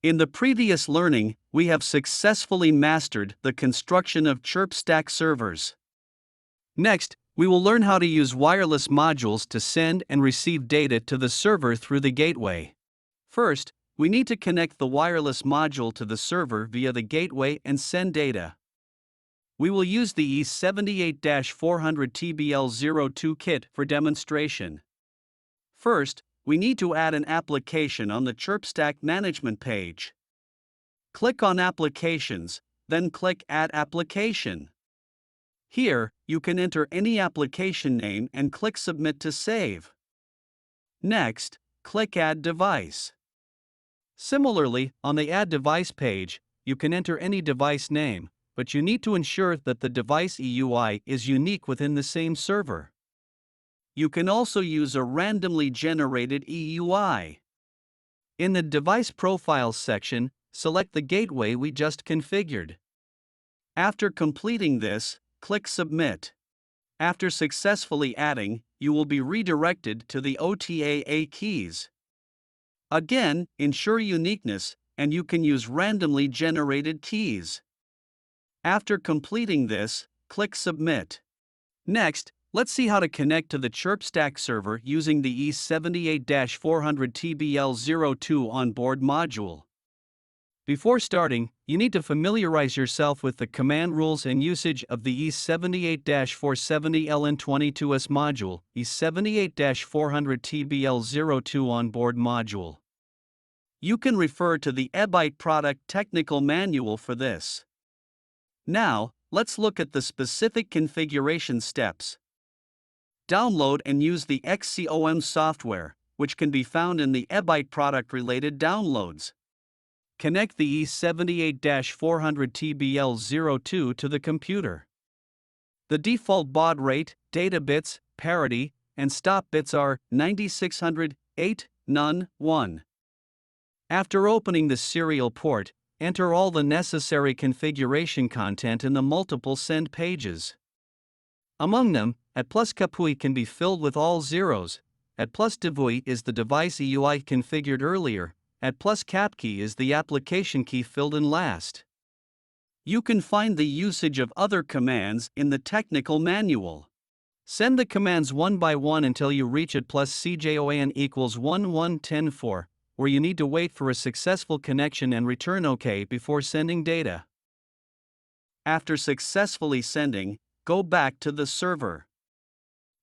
In the previous learning, we have successfully mastered the construction of chirstack servers. Next, we will learn how to use wireless modules to send and receive data to the server through the gateway. First, we need to connect the wireless module to the server via the gateway and send data. We will use the E78-400TBL02 kit for demonstration. First, we need to add an application on the chirstack management page. Click on Applications, then click Add Application. Here, you can enter any application name and click Submit to save. Next, click Add Device. Similarly, on the Add Device page, you can enter any device name, but you need to ensure that the device EUI is unique within the same server. You can also use a randomly generated EUI. In the Device Profiles section, select the gateway we just configured. After completing this, click Submit. After successfully adding, you will be redirected to the OTA keys. Again, ensure uniqueness, and you can use randomly generated keys. After completing this, click Submit. Next, let's see how to connect to the chirstack server using the E78-400TBL02 onboard module. Before starting, you need to familiarize yourself with the command rules and usage of the E78-470LN22S module, E78-400TBL02 onboard module. You can refer to the EPISODE product technical manual for this. Now, let's look at the specific configuration steps. Download and use the XCOM software, which can be found in the EPISODE product-related downloads. Connect the E78-400TBL02 to the computer. The default baud rate, data bits, parity, and stop bits are 9600, 8, none, 1. After opening the serial port, enter all the necessary configuration content in the multiple send pages. Among them, @+capui can be filled with all zeros, @+devui is the device EUI configured earlier, @+capkey is the application key filled in last. You can find the usage of other commands in the technical manual. Send the commands one by one until you reach @+cjoan equals 11104, where you need to wait for a successful connection and return OK before sending data. After successfully sending, go back to the server.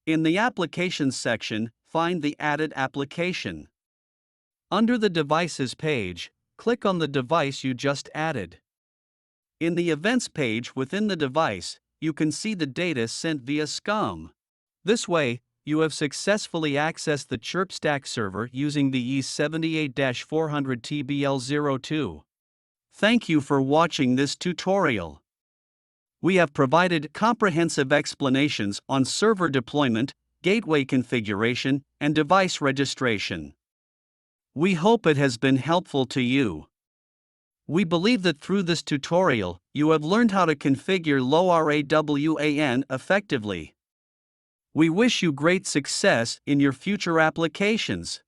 In the Applications section, find the added application. Under the Devices page, click on the device you just added. In the Events page within the device, you can see the data sent via SCOM. This way, you have successfully accessed the chirstack server using the E78-400TBL02. Thank you for watching this tutorial. We have provided comprehensive explanations on server deployment, gateway configuration, and device registration. We hope it has been helpful to you. We believe that through this tutorial, you have learned how to configure LoraWAN effectively. We wish you great success in your future applications.